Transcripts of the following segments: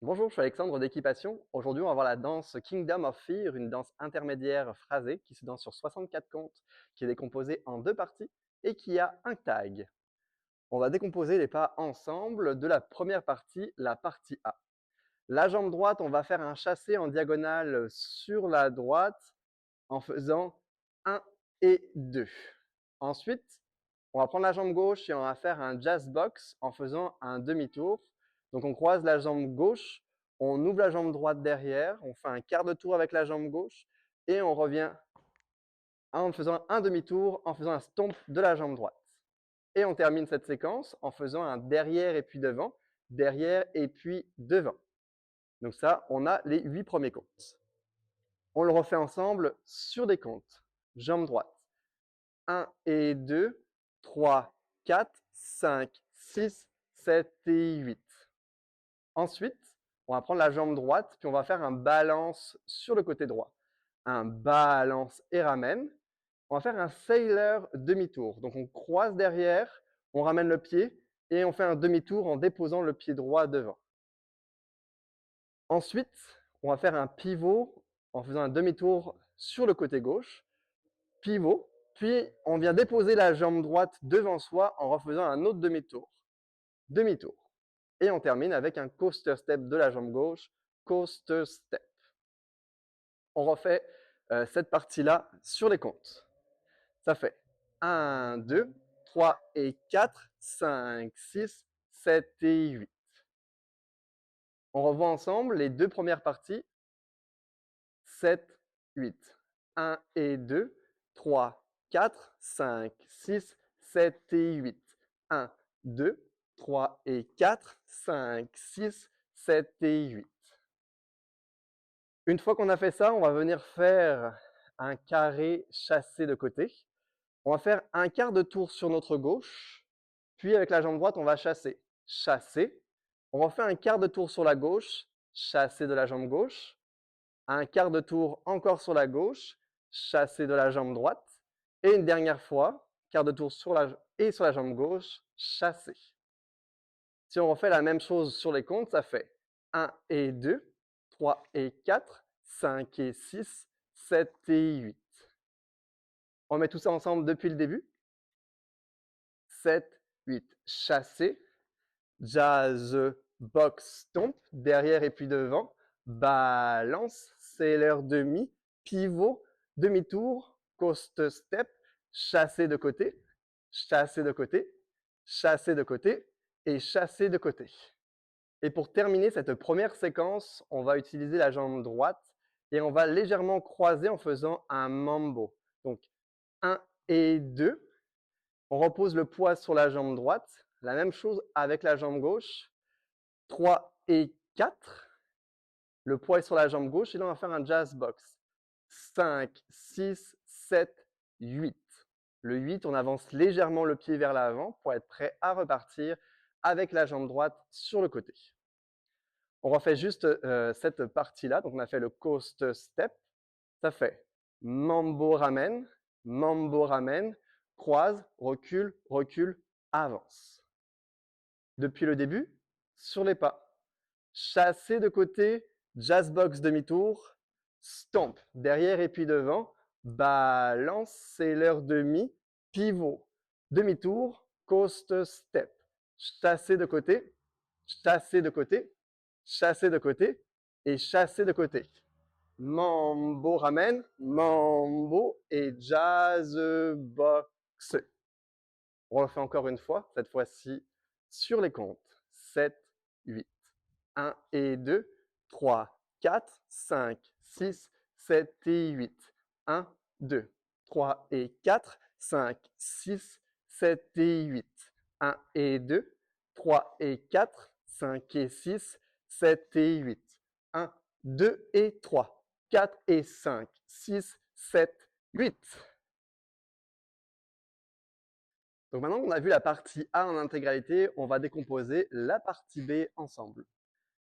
Bonjour, je suis Alexandre d'Équipation. Aujourd'hui, on va voir la danse Kingdom of Fear, une danse intermédiaire phrasée qui se danse sur 64 comptes, qui est décomposée en deux parties et qui a un tag. On va décomposer les pas ensemble de la première partie, la partie A. La jambe droite, on va faire un chassé en diagonale sur la droite en faisant 1 et 2. Ensuite, on va prendre la jambe gauche et on va faire un jazz box en faisant un demi-tour. Donc on croise la jambe gauche, on ouvre la jambe droite derrière, on fait un quart de tour avec la jambe gauche et on revient en faisant un demi-tour, en faisant un stomp de la jambe droite. Et on termine cette séquence en faisant un derrière et puis devant. Donc ça, on a les 8 premiers comptes. On le refait ensemble sur des comptes. Jambe droite. 1 et 2, 3, 4, 5, 6, 7 et 8. Ensuite, on va prendre la jambe droite, puis on va faire un balance sur le côté droit. Un balance et ramène. On va faire un sailor demi-tour. Donc on croise derrière, on ramène le pied et on fait un demi-tour en déposant le pied droit devant. Ensuite, on va faire un pivot en faisant un demi-tour sur le côté gauche. Pivot, puis on vient déposer la jambe droite devant soi en refaisant un autre demi-tour. Demi-tour. Et on termine avec un coaster step de la jambe gauche, coaster step. On refait cette partie-là sur les comptes. Ça fait 1, 2, 3 et 4, 5, 6, 7 et 8. On revoit ensemble les deux premières parties, 7, 8. 1 et 2, 3, 4, 5, 6, 7 et 8. 1, 2, 3 et 4, 5, 6, 7 et 8. Une fois qu'on a fait ça, on va venir faire un carré chassé de côté. On va faire un quart de tour sur notre gauche, puis avec la jambe droite, on va chasser. Chasser. On refait un quart de tour sur la gauche, chasser de la jambe gauche. Un quart de tour encore sur la gauche, chassé de la jambe droite. Et une dernière fois, quart de tour sur la jambe gauche, chassé. Si on refait la même chose sur les comptes, ça fait 1 et 2, 3 et 4, 5 et 6, 7 et 8. On met tout ça ensemble depuis le début. 7, 8, chassé, jazz, box, stomp, derrière et puis devant, balance, sailor demi, pivot, demi-tour, coast step, chassé de côté, chassé de côté, chassé de côté et chassé de côté. Et pour terminer cette première séquence, on va utiliser la jambe droite et on va légèrement croiser en faisant un mambo. Donc 1 et 2, on repose le poids sur la jambe droite. La même chose avec la jambe gauche. 3 et 4. Le poids est sur la jambe gauche et là, on va faire un jazz box. 5, 6, 7, 8. Le 8, on avance légèrement le pied vers l'avant pour être prêt à repartir avec la jambe droite sur le côté. On refait juste cette partie-là. Donc, on a fait le coast step. Ça fait mambo ramène, croise, recule, recule, avance. Depuis le début, sur les pas. Chassé de côté, jazz box demi-tour, stomp, derrière et puis devant, balance, sailor demi, pivot, demi-tour, coast step. Chassé de côté, chassé de côté, chassé de côté et chassé de côté. Mambo ramène, mambo et jazz box. On le fait encore une fois, cette fois-ci sur les comptes. 7, 8. 1 et 2, 3, 4, 5, 6, 7 et 8. 1, 2, 3 et 4, 5, 6, 7 et 8. 1 et 2, 3 et 4, 5 et 6, 7 et 8. 1, 2 et 3, 4 et 5, 6, 7, 8. Donc maintenant qu'on a vu la partie A en intégralité, on va décomposer la partie B ensemble.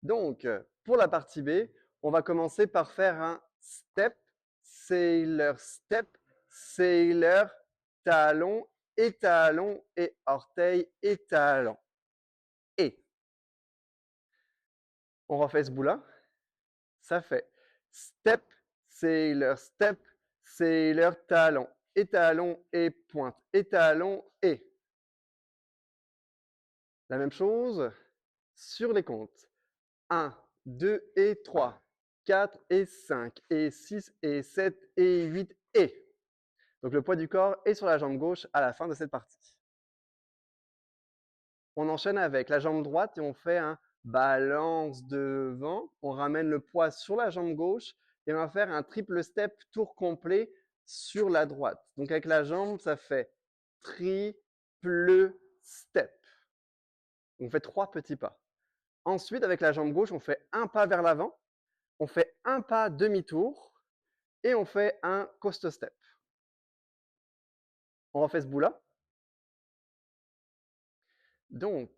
Donc, pour la partie B, on va commencer par faire un step, step, sailor, talon, étalon et orteil, étalon. Et On refait ce bout-là. Ça fait step, sailor, step, sailor, talon, étalon et pointe, étalon et. La même chose sur les comptes. 1, 2 et 3, 4 et 5 et 6 et 7 et 8 et. Donc le poids du corps est sur la jambe gauche à la fin de cette partie. On enchaîne avec la jambe droite et on fait un balance devant. On ramène le poids sur la jambe gauche et on va faire un triple step tour complet sur la droite. Donc avec la jambe, ça fait triple step. On fait 3 petits pas. Ensuite, avec la jambe gauche, on fait un pas vers l'avant, on fait un pas demi-tour et on fait un coast step. On refait ce bout-là. Donc,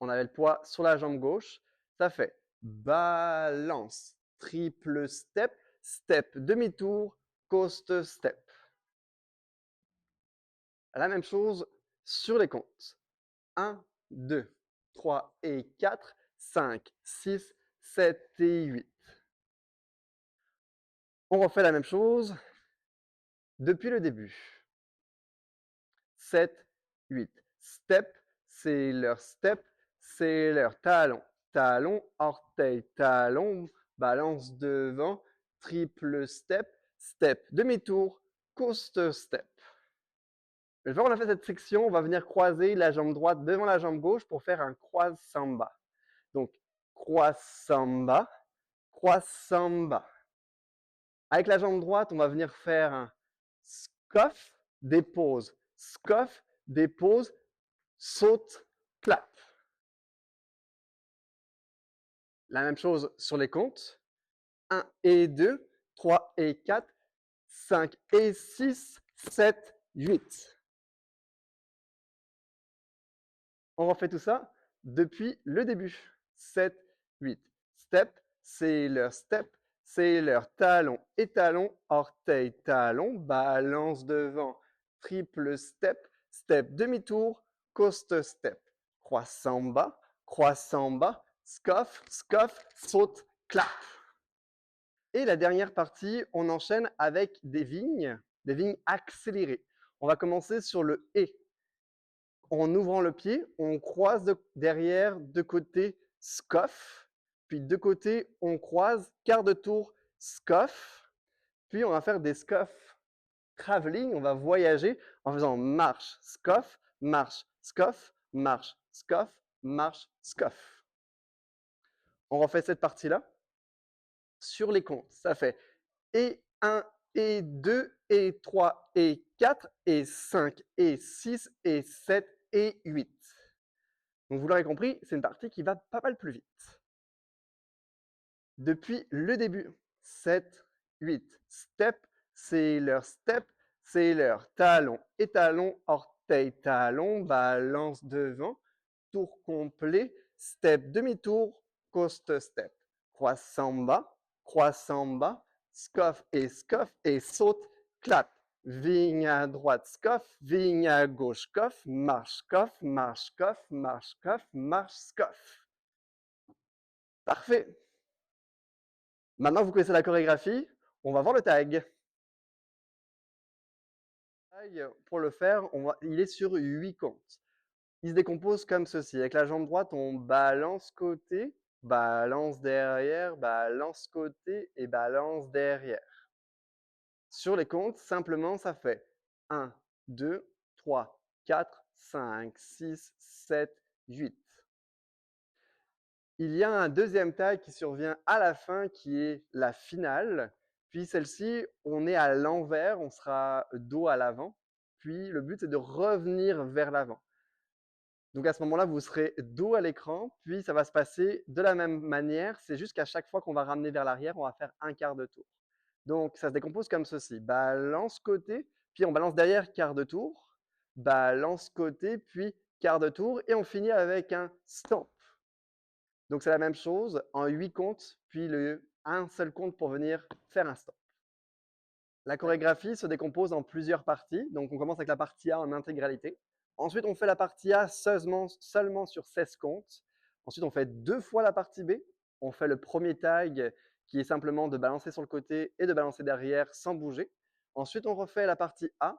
on avait le poids sur la jambe gauche. Ça fait balance, triple step, step, demi-tour, coast step. La même chose sur les comptes. 1, 2, 3 et 4, 5, 6, 7 et 8. On refait la même chose depuis le début. 7, 8. Step, sailor, step, sailor, talon, talon, orteil, talon, balance devant, triple step, step, demi-tour, coast step. Une fois qu'on a fait cette section, on va venir croiser la jambe droite devant la jambe gauche pour faire un croise samba. Donc, croise samba, croise samba. Avec la jambe droite, on va venir faire un scuff, dépose, scuff, dépose, saute, clap. La même chose sur les comptes. 1 et 2, 3 et 4, 5 et 6, 7, 8. On refait tout ça depuis le début. 7, 8. Step, sailor, step, sailor, talon, étalon, orteil, talon, balance devant, triple step, step, demi-tour, coast step, croissant bas, scuff, scuff, saute, clap. Et la dernière partie, on enchaîne avec des vignes accélérées. On va commencer sur le et. En ouvrant le pied, on croise derrière, de côté, scuff. Puis de côté, on croise, quart de tour, scuff. Puis on va faire des scuff traveling. On va voyager en faisant marche, scuff, marche, scuff, marche, scuff, marche, scuff. On refait cette partie-là. Sur les comptes, ça fait et 1, et 2, et 3, et 4, et 5, et 6, et 7, et 8. Donc vous l'aurez compris, c'est une partie qui va pas mal plus vite. Depuis le début, 7, 8, step, sailor, step, sailor, talon, étalon, orteil, talon, balance devant, tour complet, step, demi-tour, coast step, croissant bas, scuff et saute, clap. Vigne à droite, scuff, vigne à gauche, scuff, marche, scuff, marche, scuff, marche, scuff, marche, scuff. Parfait. Maintenant que vous connaissez la chorégraphie, on va voir le tag. Pour le faire, il est sur 8 comptes. Il se décompose comme ceci. Avec la jambe droite, on balance côté, balance derrière, balance côté et balance derrière. Sur les comptes, simplement, ça fait 1, 2, 3, 4, 5, 6, 7, 8. Il y a un deuxième tag qui survient à la fin qui est la finale. Puis celle-ci, on est à l'envers, on sera dos à l'avant. Puis le but, c'est de revenir vers l'avant. Donc à ce moment-là, vous serez dos à l'écran, puis ça va se passer de la même manière. C'est juste qu'à chaque fois qu'on va ramener vers l'arrière, on va faire un quart de tour. Donc ça se décompose comme ceci. Balance côté, puis on balance derrière, quart de tour. Balance côté, puis quart de tour. Et on finit avec un stamp. Donc c'est la même chose en 8 comptes, puis un seul compte pour venir faire un stamp. La chorégraphie se décompose en plusieurs parties. Donc on commence avec la partie A en intégralité. Ensuite, on fait la partie A seulement sur 16 comptes. Ensuite, on fait 2 fois la partie B. On fait le premier tag qui est simplement de balancer sur le côté et de balancer derrière sans bouger. Ensuite, on refait la partie A.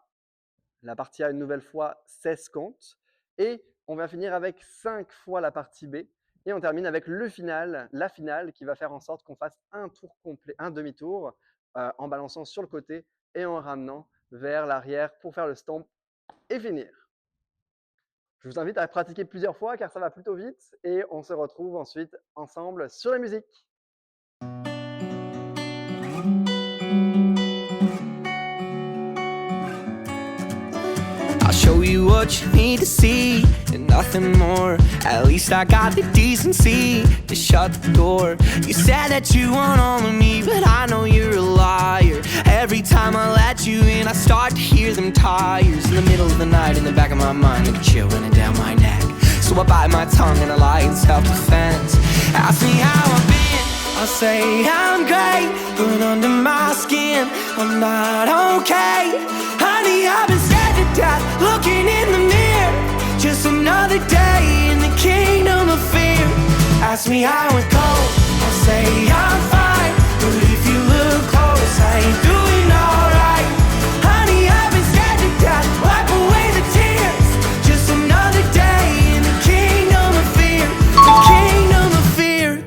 La partie A une nouvelle fois, 16 comptes. Et on va finir avec 5 fois la partie B. Et on termine avec le final, la finale, qui va faire en sorte qu'on fasse un tour complet, un demi-tour, en balançant sur le côté et en ramenant vers l'arrière pour faire le stomp et finir. Je vous invite à pratiquer plusieurs fois car ça va plutôt vite et on se retrouve ensuite ensemble sur la musique. I'll show you what you need to see and nothing more. At least I got the decency to shut the door. You said that you want all of me, but I know you're a liar. Every time I let you in, I start to hear them tires. In the middle of the night, in the back of my mind, like a chill running down my neck. So I bite my tongue and I lie in self-defense. Ask me how I've been, I'll say I'm great, but under my skin, I'm not okay. Honey, I've been scared to death, looking in the mirror. Just another day in the kingdom of fear. Ask me how it goes, I'll say I'm fine, but if you look close, I ain't doing alright. Honey, I've been scared to death, wipe away the tears. Just another day in the kingdom of fear, the kingdom of fear.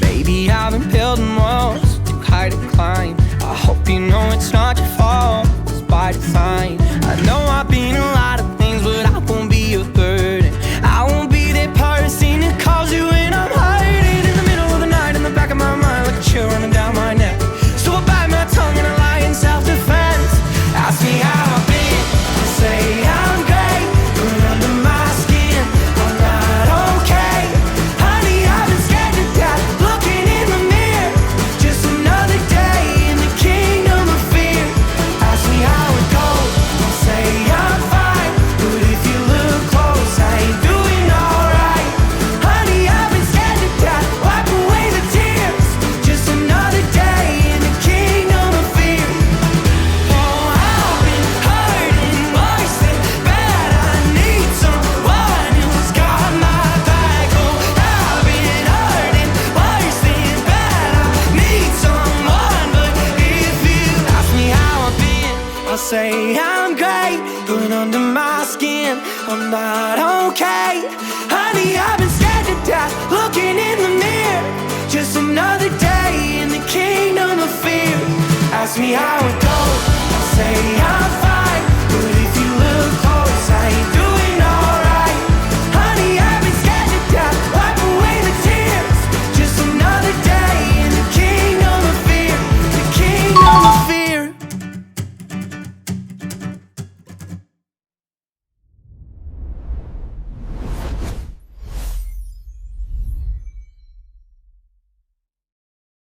Baby, I've been building walls too high to climb. I hope you know it's not your fault, it's by design. I know I've been a lot of things, but I won't be a burden. I won't be that person who calls you when I'm hiding. In the middle of the night, in the back of my mind, like a chill running down my neck. So I bite my tongue and I lie in self-defense. Ask me how I've been, I say I'm great, but under my skin, I'm not okay. Honey, I've been scared to death, looking in the mirror. Just another day in the kingdom of fear. Ask me how it goes, I'll say I'm fine, but if you look close, I ain't doing alright. Honey, I've been scared to death, wipe away the tears. Just another day in the kingdom of fear. Oh, I've been hurting worse than bad. I need someone who's got my back. Oh, I've been hurting worse than bad. I need someone, but if you ask me how I've been, I'll say I'm great, but under my skin, I'm not okay. Honey, I've been scared to death,